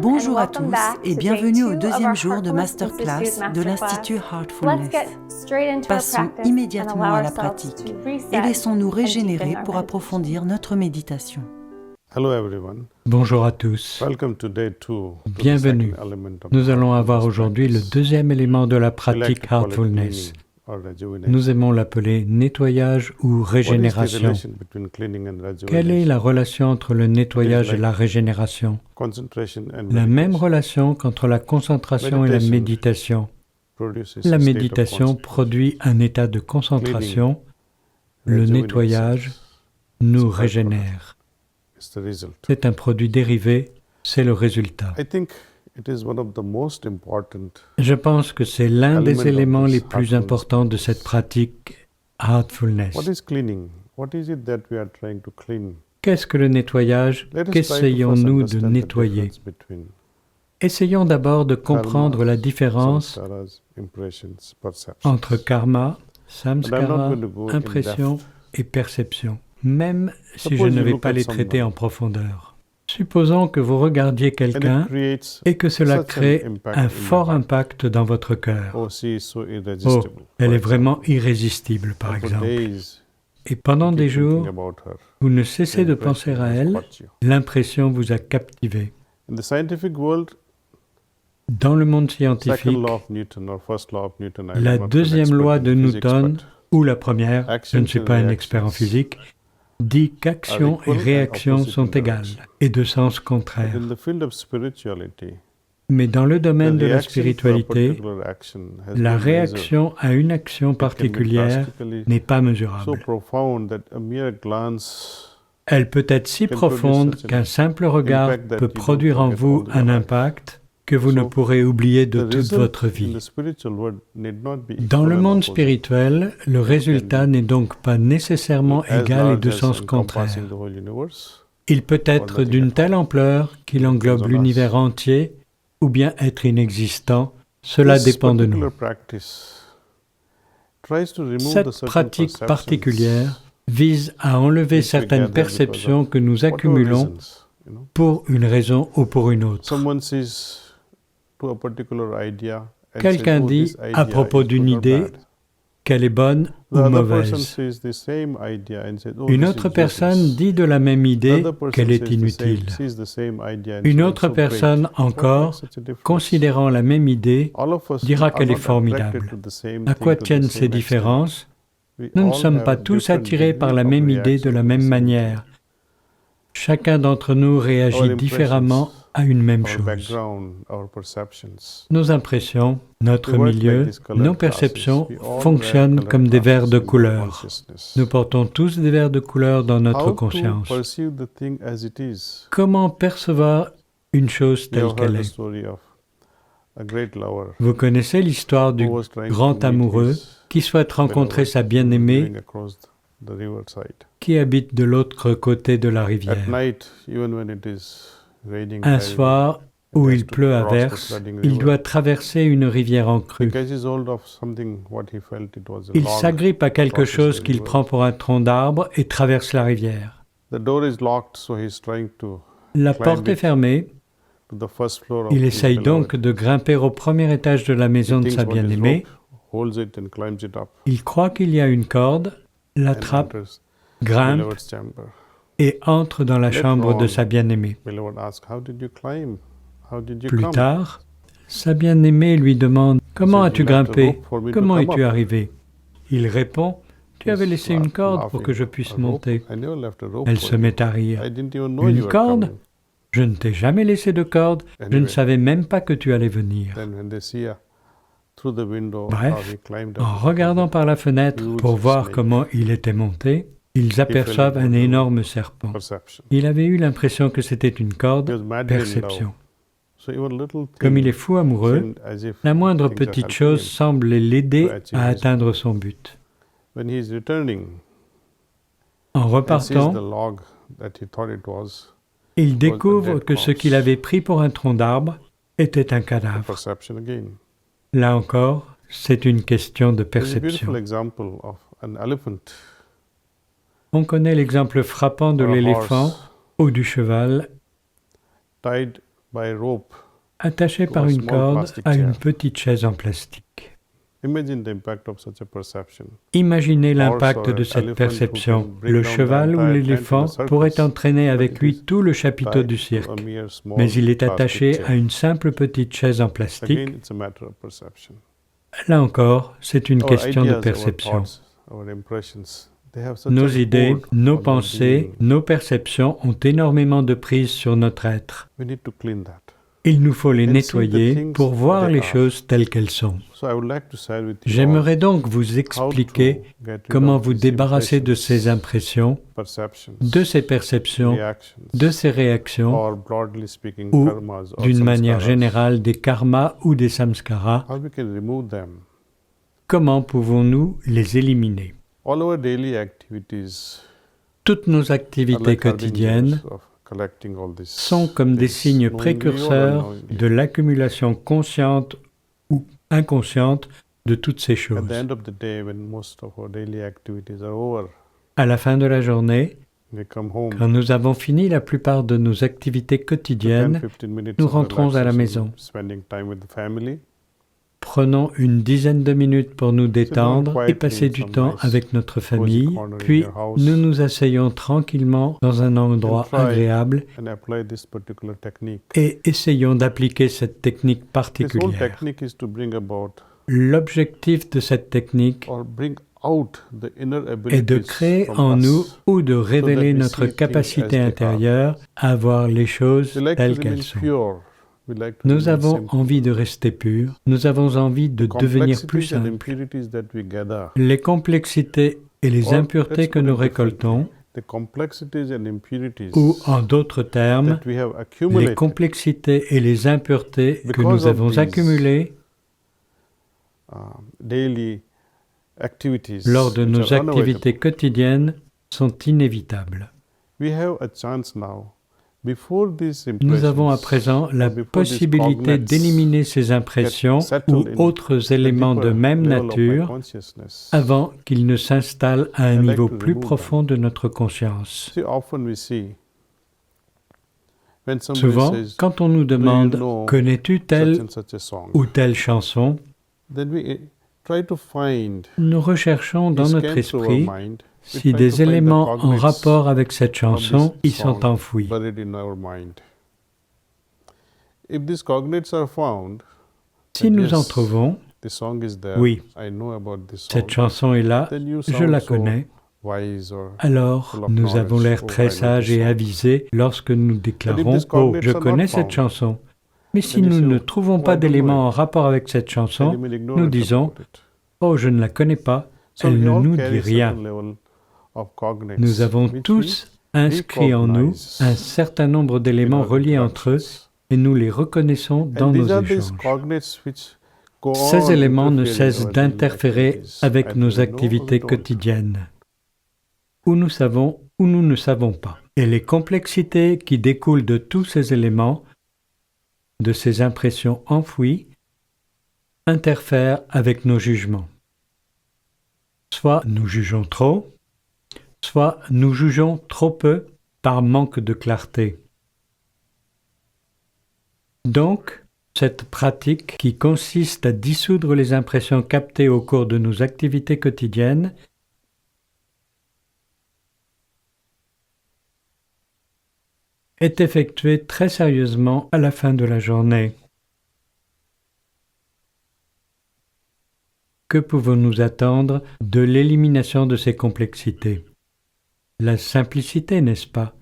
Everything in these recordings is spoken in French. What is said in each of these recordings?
Bonjour à tous et bienvenue au deuxième jour de masterclass de l'Institut Heartfulness. Passons immédiatement à la pratique et laissons-nous régénérer pour approfondir notre méditation. Bonjour à tous. Bienvenue. Nous allons avoir aujourd'hui le deuxième élément de la pratique Heartfulness. Nous aimons l'appeler nettoyage ou régénération. Quelle est la relation entre le nettoyage et la régénération? La même relation qu'entre la concentration et la méditation. La méditation produit un état de concentration. Le nettoyage nous régénère. C'est un produit dérivé, c'est le résultat. Je pense que c'est l'un des éléments les plus importants de cette pratique Heartfulness. Qu'est-ce que le nettoyage? Qu'essayons-nous de nettoyer? Essayons d'abord de comprendre la différence entre karma, samskara, impression et perception, même si je ne vais pas les traiter en profondeur. Supposons que vous regardiez quelqu'un et que cela crée un fort impact dans votre cœur. Oh, elle est vraiment irrésistible, par exemple. Et pendant des jours, vous ne cessez de penser à elle, l'impression vous a captivé. Dans le monde scientifique, la deuxième loi de Newton, ou la première, je ne suis pas un expert en physique, dit qu'action et réaction sont égales et de sens contraire. Mais dans le domaine de la spiritualité, la réaction à une action particulière n'est pas mesurable. Elle peut être si profonde qu'un simple regard peut produire en vous un impact que vous ne pourrez oublier de toute votre vie. Dans le monde spirituel, le résultat n'est donc pas nécessairement égal et de sens contraire. Il peut être d'une telle ampleur qu'il englobe l'univers entier, ou bien être inexistant, cela dépend de nous. Cette pratique particulière vise à enlever certaines perceptions que nous accumulons pour une raison ou pour une autre. Quelqu'un dit à propos d'une idée qu'elle est bonne ou mauvaise. Une autre personne dit de la même idée qu'elle est inutile. Une autre personne encore, considérant la même idée, dira qu'elle est formidable. À quoi tiennent ces différences? Nous ne sommes pas tous attirés par la même idée de la même manière. Chacun d'entre nous réagit différemment à une même chose. Nos impressions, notre milieu, nos perceptions fonctionnent comme des verres de couleur. Nous portons tous des verres de couleur dans notre conscience. Comment percevoir une chose telle qu'elle est? Vous connaissez l'histoire du grand amoureux qui souhaite rencontrer sa bien-aimée qui habite de l'autre côté de la rivière. Un soir où il pleut à verse, il doit traverser une rivière en crue. Il s'agrippe à quelque chose qu'il prend pour un tronc d'arbre et traverse la rivière. La porte est fermée. Il essaye donc de grimper au premier étage de la maison de sa bien-aimée. Il croit qu'il y a une corde, l'attrape, grimpe et entre dans la chambre de sa bien-aimée. Plus tard, sa bien-aimée lui demande « Comment as-tu grimpé? Comment es-tu arrivé ?» Il répond « Tu avais laissé une corde pour que je puisse monter. » Elle se met à rire. « Une corde? Je ne t'ai jamais laissé de corde, je ne savais même pas que tu allais venir. » Bref, en regardant par la fenêtre pour voir comment il était monté, ils aperçoivent un énorme serpent. Il avait eu l'impression que c'était une corde, perception. Comme il est fou amoureux, la moindre petite chose semble l'aider à atteindre son but. En repartant, il découvre que ce qu'il avait pris pour un tronc d'arbre était un cadavre. Là encore, c'est une question de perception. On connaît l'exemple frappant de l'éléphant ou du cheval attaché par une corde à une petite chaise en plastique. Imaginez l'impact de cette perception. Le cheval ou l'éléphant pourrait entraîner avec lui tout le chapiteau du cirque, mais il est attaché à une simple petite chaise en plastique. Là encore, c'est une question de perception. Nos idées, nos pensées, nos perceptions ont énormément de prise sur notre être. Il nous faut les nettoyer pour voir les choses telles qu'elles sont. J'aimerais donc vous expliquer comment vous débarrasser de ces impressions, de ces perceptions, de ces réactions, ou, d'une manière générale, des karmas ou des samskaras. Comment pouvons-nous les éliminer ? Toutes nos activités quotidiennes sont comme des signes précurseurs de l'accumulation consciente ou inconsciente de toutes ces choses. À la fin de la journée, quand nous avons fini la plupart de nos activités quotidiennes, nous rentrons à la maison. Prenons une dizaine de minutes pour nous détendre et passer du temps avec notre famille, puis nous nous asseyons tranquillement dans un endroit agréable et essayons d'appliquer cette technique particulière. L'objectif de cette technique est de créer en nous ou de révéler notre capacité intérieure à voir les choses telles qu'elles sont. Nous avons envie de rester purs, nous avons envie de devenir plus simples. Les complexités et les impuretés que nous récoltons, ou en d'autres termes, les complexités et les impuretés que nous avons accumulées lors de nos activités quotidiennes sont inévitables. Nous avons à présent la possibilité d'éliminer ces impressions ou autres éléments de même nature avant qu'ils ne s'installent à un niveau plus profond de notre conscience. Souvent, quand on nous demande « Connais-tu telle ou telle chanson ?», nous recherchons dans notre esprit si des éléments en rapport avec cette chanson y sont enfouis. Si nous en trouvons, oui, cette chanson est là, je la connais, alors nous avons l'air très sages et avisés lorsque nous déclarons « Oh, je connais cette chanson ». Mais si nous ne trouvons pas d'éléments en rapport avec cette chanson, nous disons « Oh, je ne la connais pas, elle ne nous dit rien ». Nous avons tous inscrit en nous un certain nombre d'éléments reliés entre eux et nous les reconnaissons dans nos échanges. Ces éléments ne cessent d'interférer avec nos activités quotidiennes, où nous savons ou nous ne savons pas. Et les complexités qui découlent de tous ces éléments, de ces impressions enfouies, interfèrent avec nos jugements. Soit nous jugeons trop, soit nous jugeons trop peu par manque de clarté. Donc, cette pratique qui consiste à dissoudre les impressions captées au cours de nos activités quotidiennes est effectuée très sérieusement à la fin de la journée. Que pouvons-nous attendre de l'élimination de ces complexités ? La simplicité, n'est-ce pas ?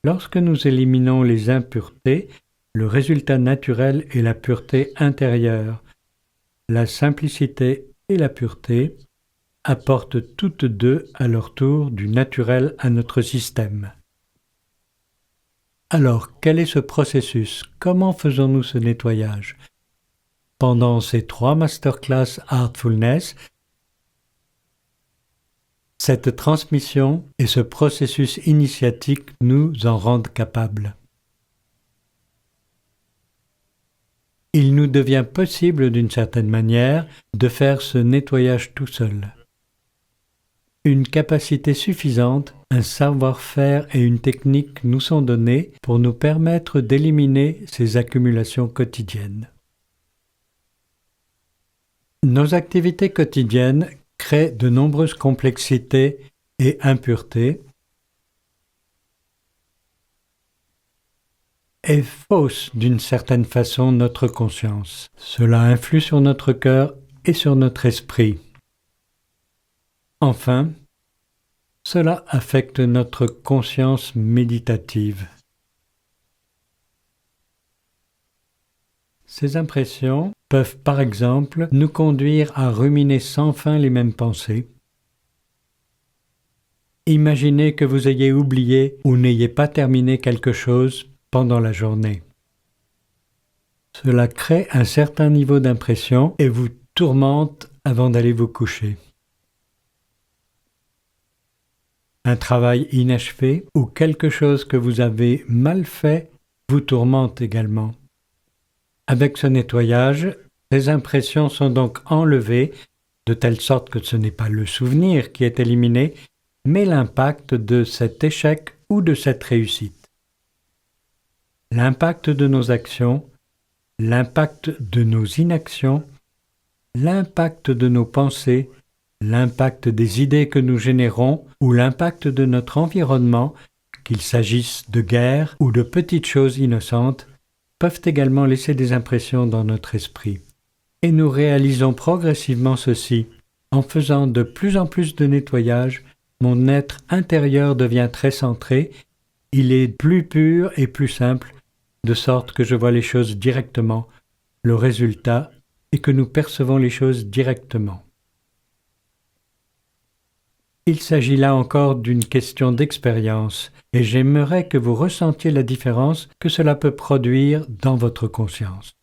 Lorsque nous éliminons les impuretés, le résultat naturel est la pureté intérieure. La simplicité et la pureté apportent toutes deux à leur tour du naturel à notre système. Alors, quel est ce processus ? Comment faisons-nous ce nettoyage ? Pendant ces 3 masterclass Heartfulness, cette transmission et ce processus initiatique nous en rendent capables. Il nous devient possible d'une certaine manière de faire ce nettoyage tout seul. une capacité suffisante, un savoir-faire et une technique nous sont donnés pour nous permettre d'éliminer ces accumulations quotidiennes. Nos activités quotidiennes créent de nombreuses complexités et impuretés et faussent d'une certaine façon notre conscience. Cela influe sur notre cœur et sur notre esprit. Enfin, cela affecte notre conscience méditative. Ces impressions peuvent par exemple nous conduire à ruminer sans fin les mêmes pensées. Imaginez que vous ayez oublié ou n'ayez pas terminé quelque chose pendant la journée. Cela crée un certain niveau d'impression et vous tourmente avant d'aller vous coucher. Un travail inachevé ou quelque chose que vous avez mal fait vous tourmente également. Avec ce nettoyage, ces impressions sont donc enlevées de telle sorte que ce n'est pas le souvenir qui est éliminé, mais l'impact de cet échec ou de cette réussite. L'impact de nos actions, l'impact de nos inactions, l'impact de nos pensées, l'impact des idées que nous générons ou l'impact de notre environnement, qu'il s'agisse de guerre ou de petites choses innocentes, peuvent également laisser des impressions dans notre esprit. Et nous réalisons progressivement ceci. En faisant de plus en plus de nettoyage, mon être intérieur devient très centré, il est plus pur et plus simple, de sorte que je vois les choses directement, le résultat est que nous percevons les choses directement. Il s'agit là encore d'une question d'expérience, et j'aimerais que vous ressentiez la différence que cela peut produire dans votre conscience.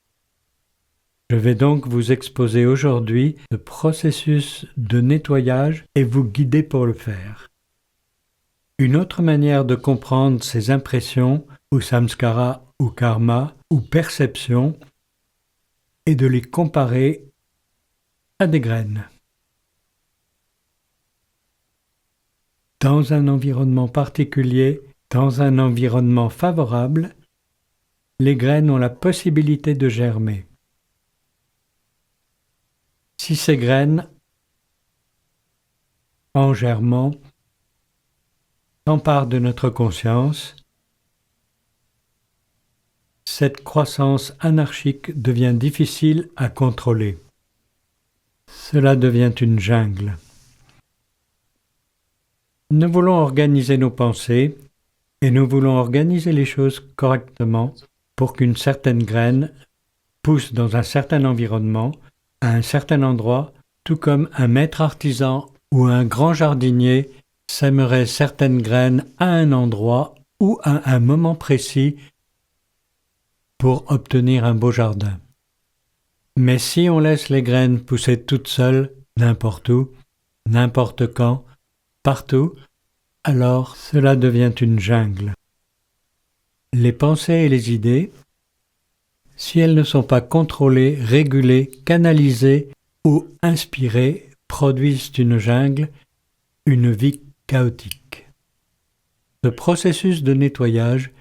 Je vais donc vous exposer aujourd'hui le processus de nettoyage et vous guider pour le faire. Une autre manière de comprendre ces impressions, ou samskara, ou karma, ou perceptions, est de les comparer à des graines. Dans un environnement particulier, dans un environnement favorable, les graines ont la possibilité de germer. Si ces graines, en germant, s'emparent de notre conscience, cette croissance anarchique devient difficile à contrôler. Cela devient une jungle. Nous voulons organiser nos pensées et nous voulons organiser les choses correctement pour qu'une certaine graine pousse dans un certain environnement, à un certain endroit, tout comme un maître artisan ou un grand jardinier sèmerait certaines graines à un endroit ou à un moment précis pour obtenir un beau jardin. Mais si on laisse les graines pousser toutes seules, n'importe où, n'importe quand, partout, alors cela devient une jungle. Les pensées et les idées, si elles ne sont pas contrôlées, régulées, canalisées ou inspirées, produisent une jungle, une vie chaotique. Ce processus de nettoyage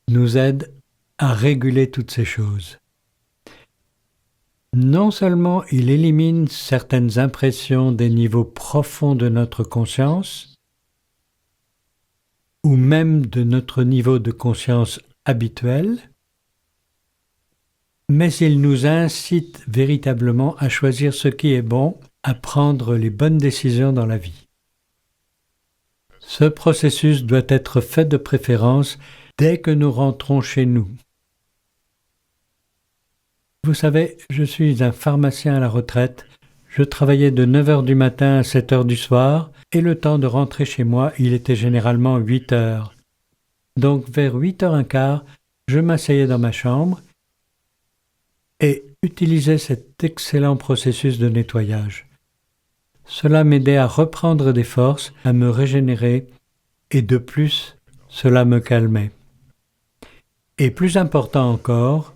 nous aide à réguler toutes ces choses. Non seulement il élimine certaines impressions des niveaux profonds de notre conscience, ou même de notre niveau de conscience habituel, mais il nous incite véritablement à choisir ce qui est bon, à prendre les bonnes décisions dans la vie. Ce processus doit être fait de préférence dès que nous rentrons chez nous. Vous savez, je suis un pharmacien à la retraite. Je travaillais de 9h du matin à 7h du soir et le temps de rentrer chez moi, il était généralement 8h. Donc vers 8h15, je m'asseyais dans ma chambre et utilisais cet excellent processus de nettoyage. Cela m'aidait à reprendre des forces, à me régénérer et de plus, cela me calmait. Et plus important encore,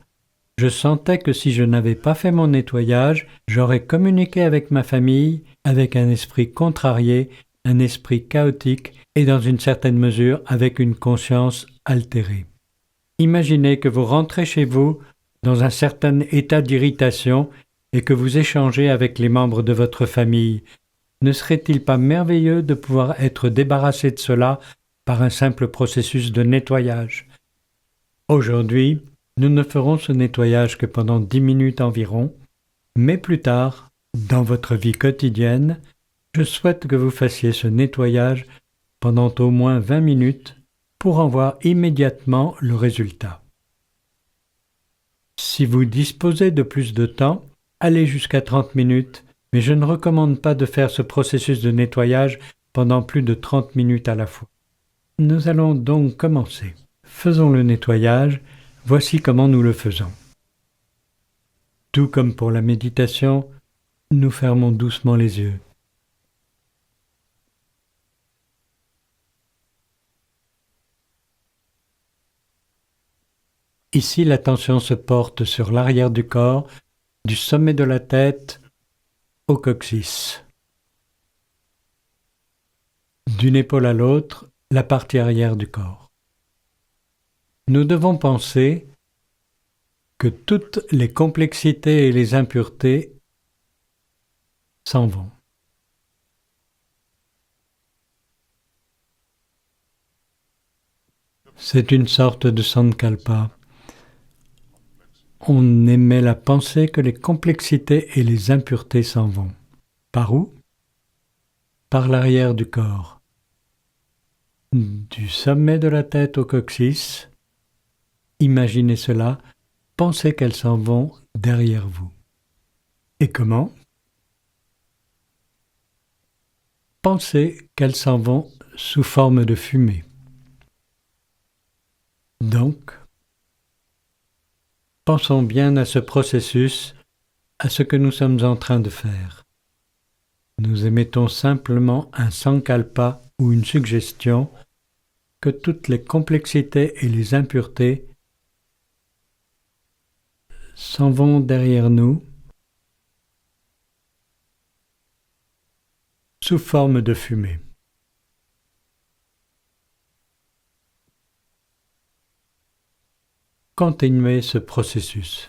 je sentais que si je n'avais pas fait mon nettoyage, j'aurais communiqué avec ma famille avec un esprit contrarié un esprit chaotique et dans une certaine mesure avec une conscience altérée. Imaginez que vous rentrez chez vous dans un certain état d'irritation et que vous échangez avec les membres de votre famille. Ne serait-il pas merveilleux de pouvoir être débarrassé de cela par un simple processus de nettoyage? Aujourd'hui, nous ne ferons ce nettoyage que pendant 10 minutes environ, mais plus tard, dans votre vie quotidienne, je souhaite que vous fassiez ce nettoyage pendant au moins 20 minutes pour en voir immédiatement le résultat. Si vous disposez de plus de temps, allez jusqu'à 30 minutes, mais je ne recommande pas de faire ce processus de nettoyage pendant plus de 30 minutes à la fois. Nous allons donc commencer. Faisons le nettoyage, voici comment nous le faisons. Tout comme pour la méditation, nous fermons doucement les yeux. Ici, l'attention se porte sur l'arrière du corps, du sommet de la tête au coccyx. D'une épaule à l'autre, la partie arrière du corps. Nous devons penser que toutes les complexités et les impuretés s'en vont. C'est une sorte de sankalpa. On émet la pensée que les complexités et les impuretés s'en vont. Par où? Par l'arrière du corps. Du sommet de la tête au coccyx, imaginez cela, pensez qu'elles s'en vont derrière vous. Et comment? Pensez qu'elles s'en vont sous forme de fumée. Donc, pensons bien à ce processus, à ce que nous sommes en train de faire. Nous émettons simplement un sankalpa ou une suggestion que toutes les complexités et les impuretés s'en vont derrière nous sous forme de fumée. Continuez ce processus.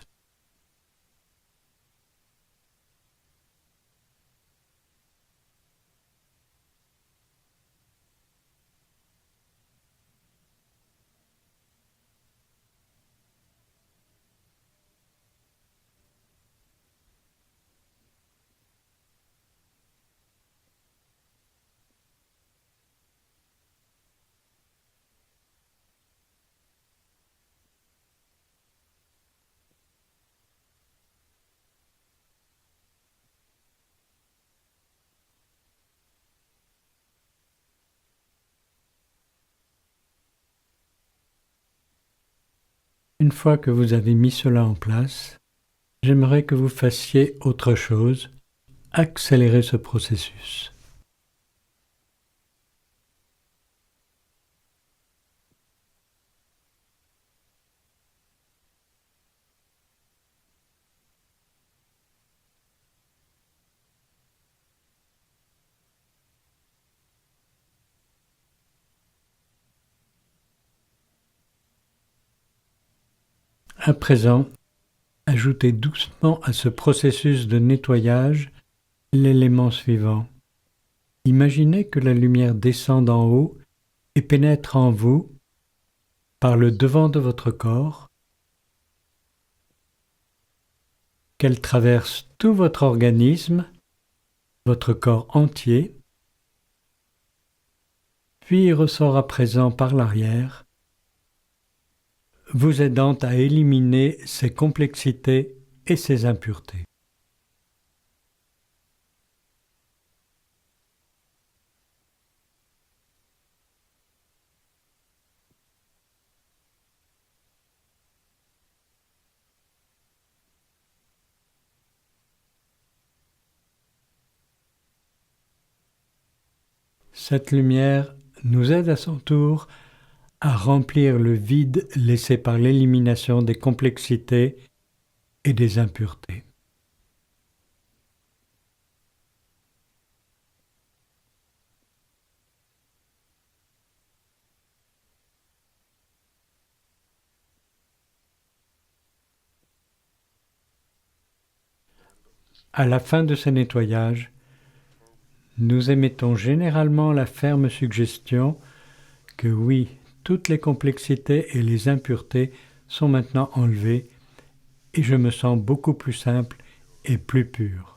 Une fois que vous avez mis cela en place, j'aimerais que vous fassiez autre chose, accélérer ce processus. À présent, ajoutez doucement à ce processus de nettoyage l'élément suivant. Imaginez que la lumière descend d'en haut et pénètre en vous par le devant de votre corps, qu'elle traverse tout votre organisme, votre corps entier, puis ressort à présent par l'arrière, vous aidant à éliminer ces complexités et ces impuretés. Cette lumière nous aide à son tour à remplir le vide laissé par l'élimination des complexités et des impuretés. À la fin de ces nettoyages, nous émettons généralement la ferme suggestion que oui, toutes les complexités et les impuretés sont maintenant enlevées et je me sens beaucoup plus simple et plus pur.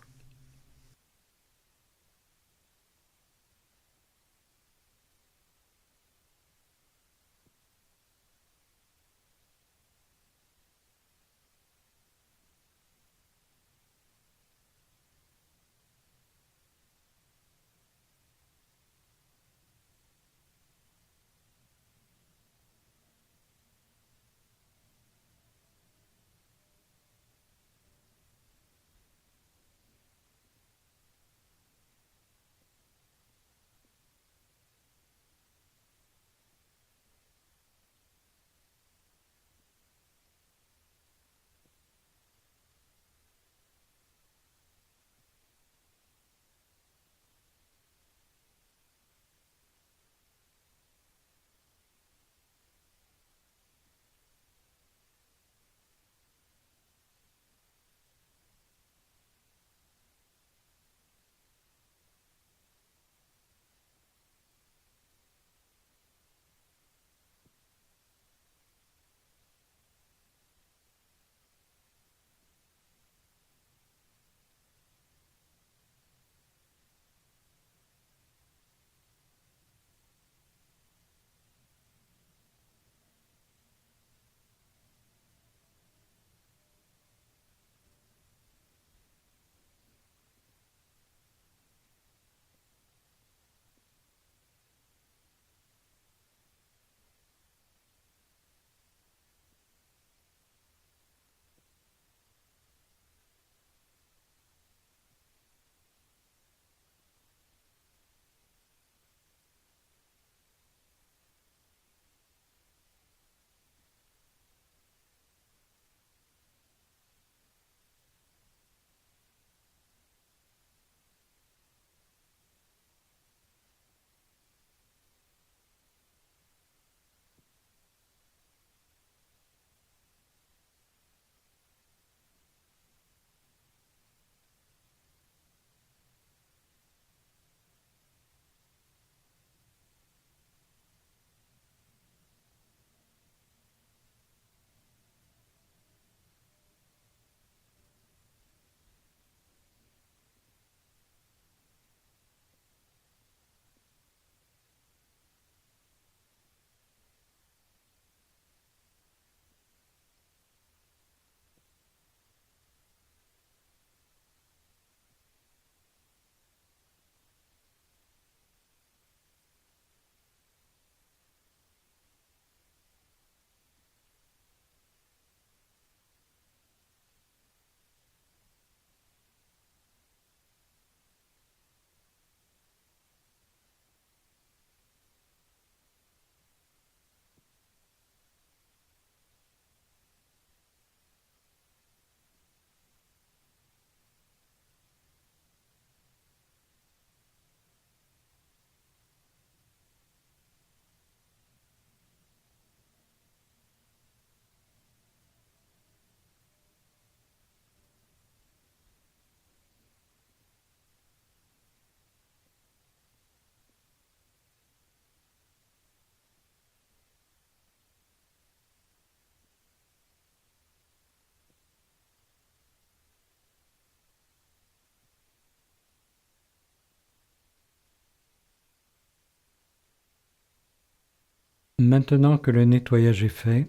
Maintenant que le nettoyage est fait,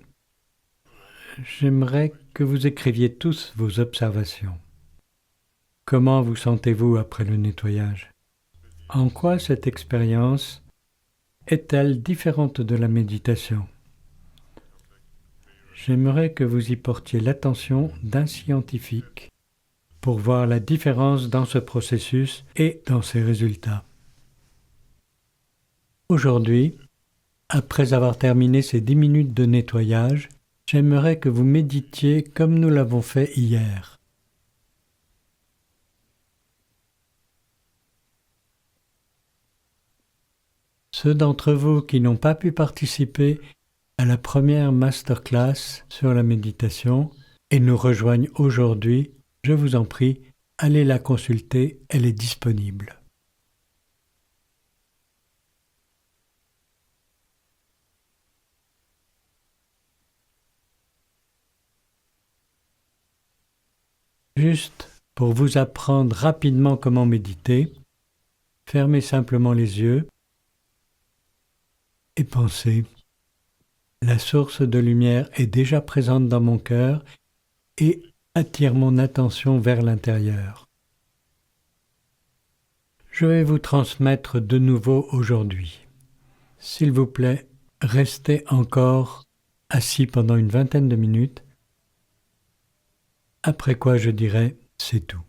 j'aimerais que vous écriviez tous vos observations. Comment vous sentez-vous après le nettoyage? En quoi cette expérience est-elle différente de la méditation? J'aimerais que vous y portiez l'attention d'un scientifique pour voir la différence dans ce processus et dans ses résultats. Aujourd'hui, après avoir terminé ces 10 minutes de nettoyage, j'aimerais que vous méditiez comme nous l'avons fait hier. Ceux d'entre vous qui n'ont pas pu participer à la première masterclass sur la méditation et nous rejoignent aujourd'hui, je vous en prie, allez la consulter, elle est disponible. Juste pour vous apprendre rapidement comment méditer, fermez simplement les yeux et pensez. La source de lumière est déjà présente dans mon cœur et attire mon attention vers l'intérieur. Je vais vous transmettre de nouveau aujourd'hui. S'il vous plaît, restez encore assis pendant une vingtaine de minutes, après quoi je dirai « c'est tout ».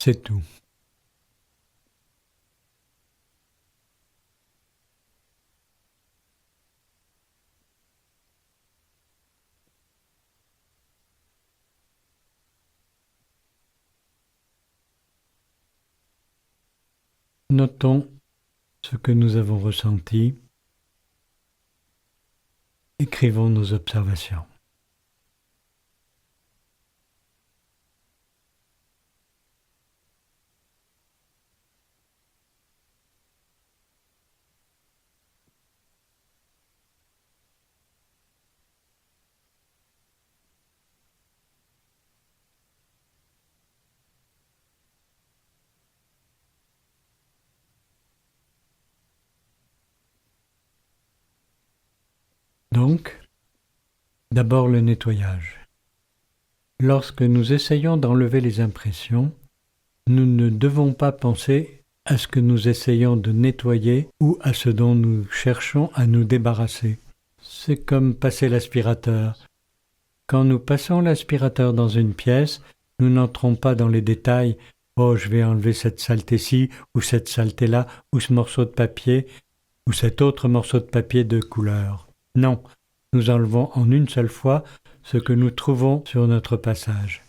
C'est tout. Notons ce que nous avons ressenti. Écrivons nos observations. Donc, d'abord le nettoyage. Lorsque nous essayons d'enlever les impressions, nous ne devons pas penser à ce que nous essayons de nettoyer ou à ce dont nous cherchons à nous débarrasser. C'est comme passer l'aspirateur. Quand nous passons l'aspirateur dans une pièce, nous n'entrons pas dans les détails « Oh, je vais enlever cette saleté-ci ou cette saleté-là ou ce morceau de papier ou cet autre morceau de papier de couleur. » Non, nous enlevons en une seule fois ce que nous trouvons sur notre passage.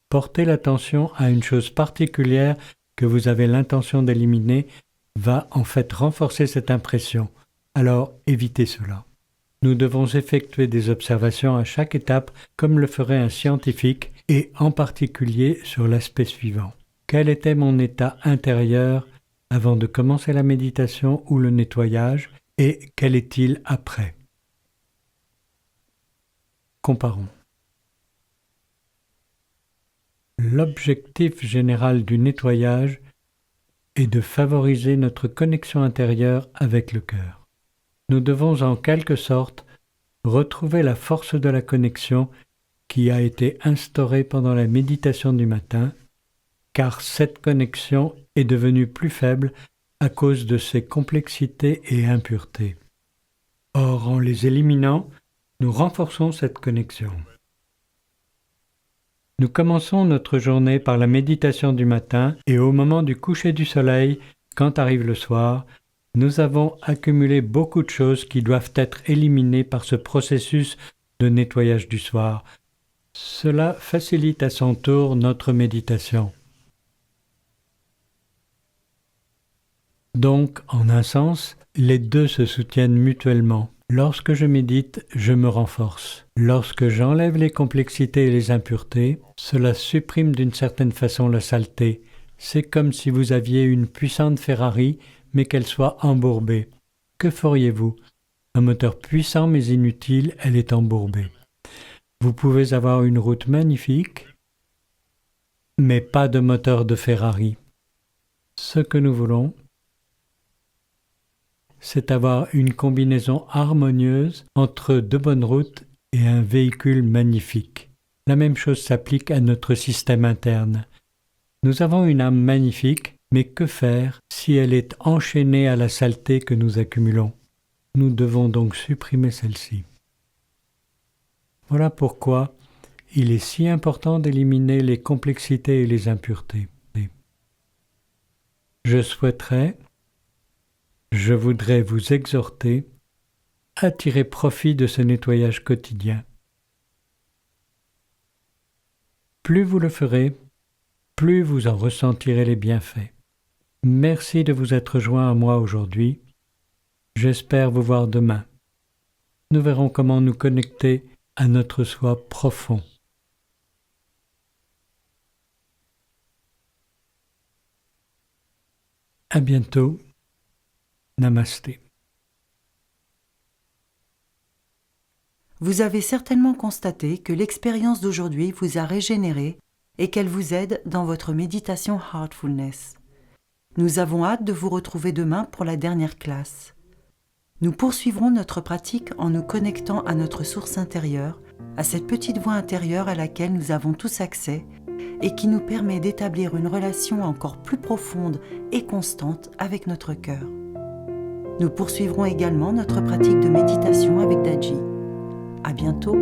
Porter l'attention à une chose particulière que vous avez l'intention d'éliminer va en fait renforcer cette impression. Alors évitez cela. Nous devons effectuer des observations à chaque étape comme le ferait un scientifique et en particulier sur l'aspect suivant. Quel était mon état intérieur avant de commencer la méditation ou le nettoyage et quel est-il après ? Comparons. L'objectif général du nettoyage est de favoriser notre connexion intérieure avec le cœur. Nous devons en quelque sorte retrouver la force de la connexion qui a été instaurée pendant la méditation du matin, car cette connexion est devenue plus faible à cause de ses complexités et impuretés. Or, en les éliminant, nous renforçons cette connexion. Nous commençons notre journée par la méditation du matin et au moment du coucher du soleil, quand arrive le soir, nous avons accumulé beaucoup de choses qui doivent être éliminées par ce processus de nettoyage du soir. Cela facilite à son tour notre méditation. Donc, en un sens, les deux se soutiennent mutuellement. Lorsque je médite, je me renforce. Lorsque j'enlève les complexités et les impuretés, cela supprime d'une certaine façon la saleté. C'est comme si vous aviez une puissante Ferrari, mais qu'elle soit embourbée. Que feriez-vous ? Un moteur puissant mais inutile, elle est embourbée. Vous pouvez avoir une route magnifique, mais pas de moteur de Ferrari. Ce que nous voulons, c'est avoir une combinaison harmonieuse entre de bonnes routes et un véhicule magnifique. La même chose s'applique à notre système interne. Nous avons une âme magnifique, mais que faire si elle est enchaînée à la saleté que nous accumulons ? Nous devons donc supprimer celle-ci. Voilà pourquoi il est si important d'éliminer les complexités et les impuretés. Je voudrais vous exhorter à tirer profit de ce nettoyage quotidien. Plus vous le ferez, plus vous en ressentirez les bienfaits. Merci de vous être joint à moi aujourd'hui. J'espère vous voir demain. Nous verrons comment nous connecter à notre soi profond. À bientôt. Namasté. Vous avez certainement constaté que l'expérience d'aujourd'hui vous a régénéré et qu'elle vous aide dans votre méditation Heartfulness. Nous avons hâte de vous retrouver demain pour la dernière classe. Nous poursuivrons notre pratique en nous connectant à notre source intérieure, à cette petite voix intérieure à laquelle nous avons tous accès et qui nous permet d'établir une relation encore plus profonde et constante avec notre cœur. Nous poursuivrons également notre pratique de méditation avec Daji. À bientôt.